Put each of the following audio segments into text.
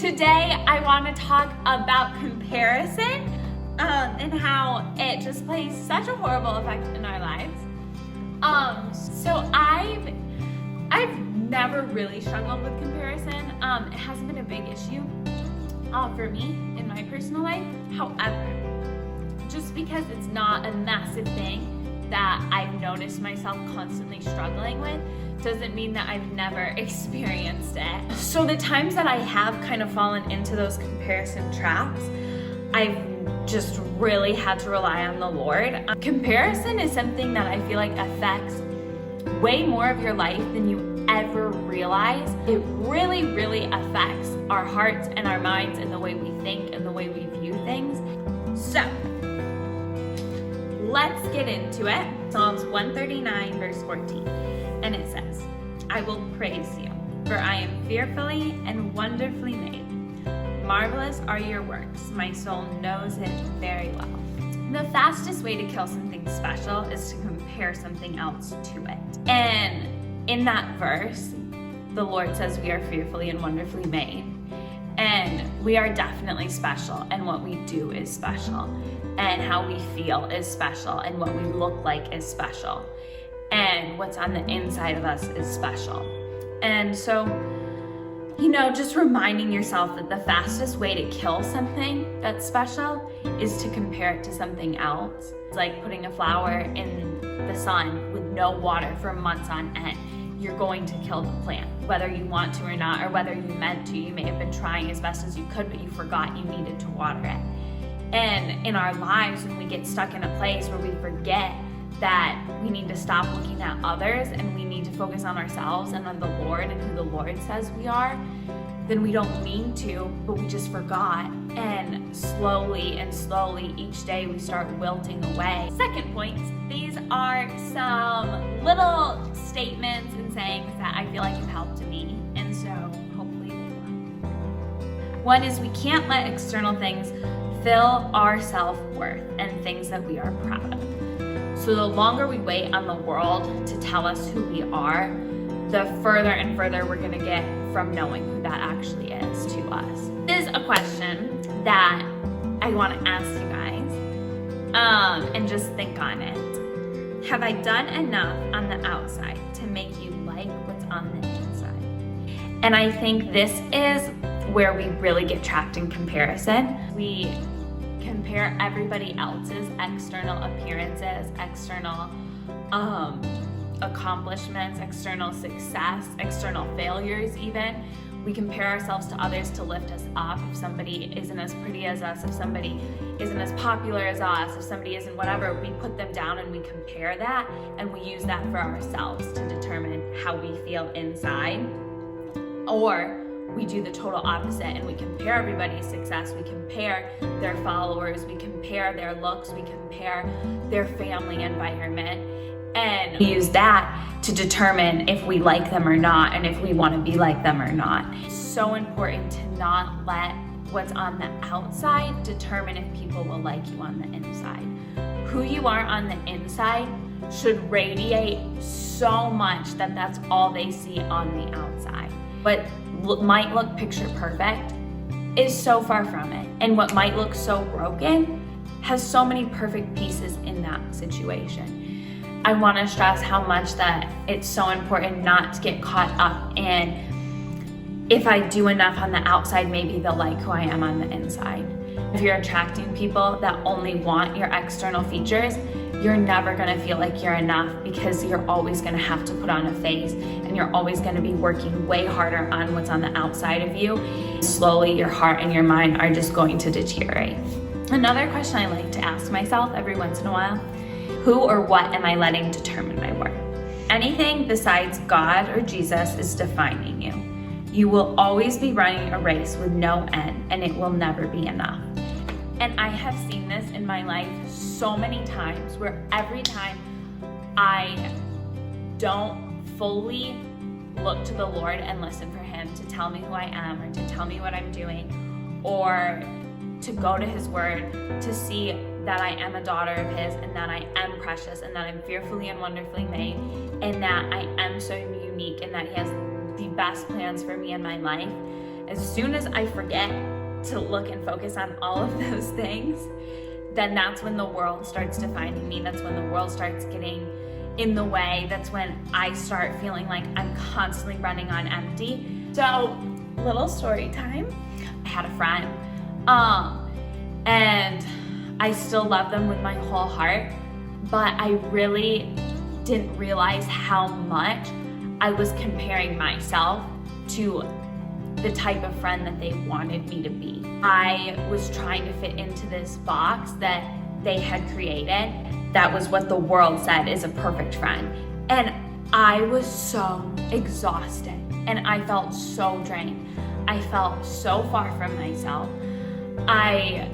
Today, I want to talk about comparison and how it just plays such a horrible effect in our lives. So I've never really struggled with comparison. It hasn't been a big issue for me in my personal life. However, just because it's not a massive thing that I've noticed myself constantly struggling with doesn't mean that I've never experienced it. So the times that I have kind of fallen into those comparison traps, I've just really had to rely on the Lord. Comparison is something that I feel like affects way more of your life than you ever realize. It really, really affects our hearts and our minds and the way we think and the way we view things. So, let's get into it. Psalms 139 verse 14. And it says, I will praise you, for I am fearfully and wonderfully made. Marvelous are your works. My soul knows it very well. The fastest way to kill something special is to compare something else to it. And in that verse, the Lord says we are fearfully and wonderfully made. And we are definitely special, and what we do is special, and how we feel is special, and what we look like is special, and what's on the inside of us is special. And so, just reminding yourself that the fastest way to kill something that's special is to compare it to something else. It's like putting a flower in the sun with no water for months on end. You're going to kill the plant, whether you want to or not, or whether you meant to. You may have been trying as best as you could, but you forgot you needed to water it. And in our lives, when we get stuck in a place where we forget that we need to stop looking at others and we need to focus on ourselves and on the Lord and who the Lord says we are, then we don't mean to, but we just forgot. And slowly each day we start wilting away. Second point, these are some little statements and sayings that I feel like have helped me, and so hopefully they will. One is, we can't let external things fill our self-worth and things that we are proud of. So the longer we wait on the world to tell us who we are, the further and further we're gonna get from knowing who that actually is to us. This is a question that I wanna ask you guys, and just think on it. Have I done enough on the outside to make you like what's on the inside? And I think this is where we really get trapped in comparison. We compare everybody else's external appearances, external accomplishments, external success, external failures even. We compare ourselves to others to lift us up. If somebody isn't as pretty as us, if somebody isn't as popular as us, if somebody isn't whatever, we put them down and we compare that, and we use that for ourselves to determine how we feel inside. Or we do the total opposite and we compare everybody's success, we compare their followers, we compare their looks, we compare their family environment, and we use that to determine if we like them or not and if we want to be like them or not. It's so important to not let what's on the outside determine if people will like you on the inside. Who you are on the inside should radiate so much that that's all they see on the outside. What might look picture perfect is so far from it. And what might look so broken has so many perfect pieces in that situation. I want to stress how much that it's so important not to get caught up in, if I do enough on the outside, maybe they'll like who I am on the inside. If you're attracting people that only want your external features, you're never gonna feel like you're enough, because you're always gonna have to put on a face and you're always gonna be working way harder on what's on the outside of you. Slowly, your heart and your mind are just going to deteriorate. Another question I like to ask myself every once in a while, who or what am I letting determine my worth? Anything besides God or Jesus is defining you. You will always be running a race with no end, and it will never be enough. And I have seen this in my life so many times, where every time I don't fully look to the Lord and listen for Him to tell me who I am, or to tell me what I'm doing, or to go to His Word to see that I am a daughter of His, and that I am precious, and that I'm fearfully and wonderfully made, and that I am so unique, and that He has the best plans for me in my life, as soon as I forget to look and focus on all of those things, then that's when the world starts defining me. That's when the world starts getting in the way. That's when I start feeling like I'm constantly running on empty. So, little story time. I had a friend, and I still love them with my whole heart, but I really didn't realize how much I was comparing myself to the type of friend that they wanted me to be. I was trying to fit into this box that they had created. That was what the world said is a perfect friend. And I was so exhausted and I felt so drained. I felt so far from myself. I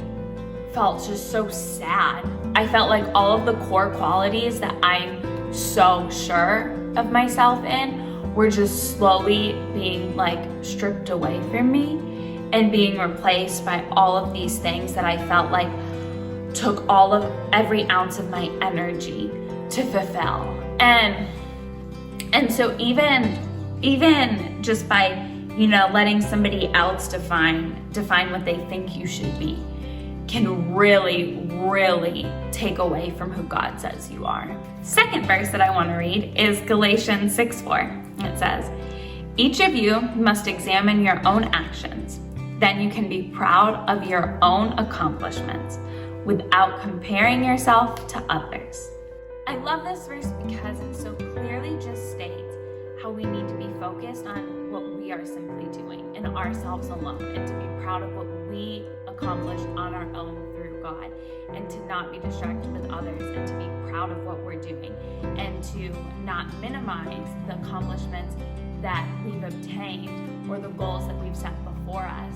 felt just so sad. I felt like all of the core qualities that I'm so sure of myself in were just slowly being like stripped away from me and being replaced by all of these things that I felt like took every ounce of my energy to fulfill. And so even just by, letting somebody else define what they think you should be can really, really take away from who God says you are. Second verse that I want to read is Galatians 6:4. It says, "Each of you must examine your own actions. Then you can be proud of your own accomplishments without comparing yourself to others." I love this verse because it so clearly just states how we need to be focused on what we are simply doing in ourselves alone, and to be proud of what we accomplished on our own through God, and to not be distracted with others, and to be proud of what we're doing, and to not minimize the accomplishments that we've obtained or the goals that we've set before us,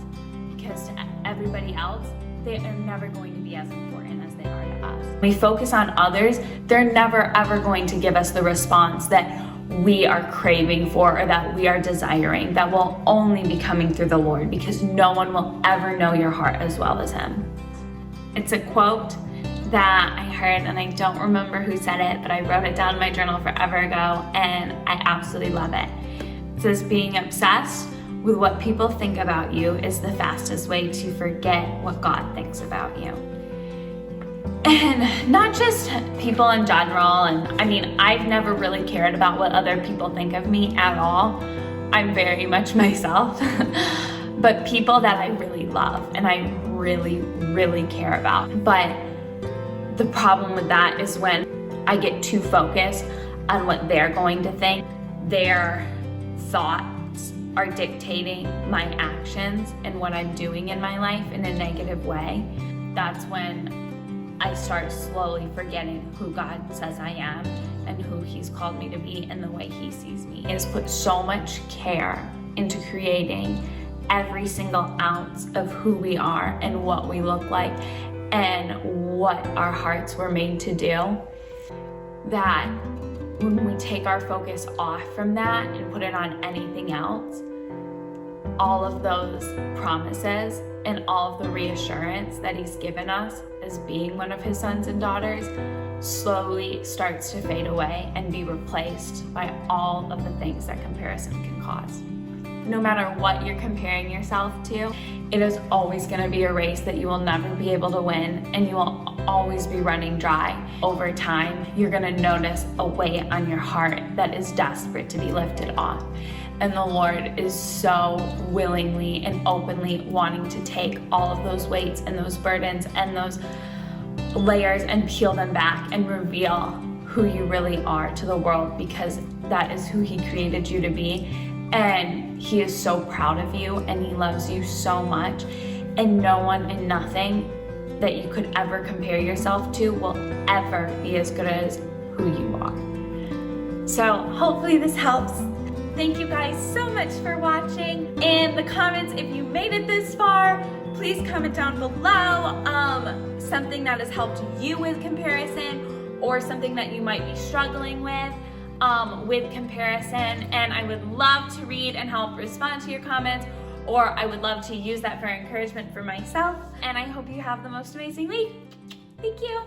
because to everybody else, they are never going to be as important as they are to us. When we focus on others, they're never ever going to give us the response that we are craving for or that we are desiring. That will only be coming through the Lord, because no one will ever know your heart as well as Him. It's a quote that I heard, and I don't remember who said it, but I wrote it down in my journal forever ago, and I absolutely love it. It says, "Being obsessed with what people think about you is the fastest way to forget what God thinks about you." And not just people in general, and I've never really cared about what other people think of me at all. I'm very much myself. But people that I really love and I really, really care about. But the problem with that is when I get too focused on what they're going to think. Their thoughts are dictating my actions and what I'm doing in my life in a negative way. That's when I start slowly forgetting who God says I am and who He's called me to be and the way He sees me. He has put so much care into creating every single ounce of who we are and what we look like and what our hearts were made to do, that when we take our focus off from that and put it on anything else, all of those promises and all of the reassurance that He's given us as being one of His sons and daughters slowly starts to fade away and be replaced by all of the things that comparison can cause. No matter what you're comparing yourself to, it is always going to be a race that you will never be able to win, and you will always be running dry. Over time, you're going to notice a weight on your heart that is desperate to be lifted off. And the Lord is so willingly and openly wanting to take all of those weights and those burdens and those layers and peel them back and reveal who you really are to the world, because that is who He created you to be. And He is so proud of you, and He loves you so much, and no one and nothing that you could ever compare yourself to will ever be as good as who you are. So hopefully this helps. Thank you guys so much for watching. In the comments, if you made it this far, please comment down below something that has helped you with comparison, or something that you might be struggling with comparison. And I would love to read and help respond to your comments, or I would love to use that for encouragement for myself. And I hope you have the most amazing week. Thank you.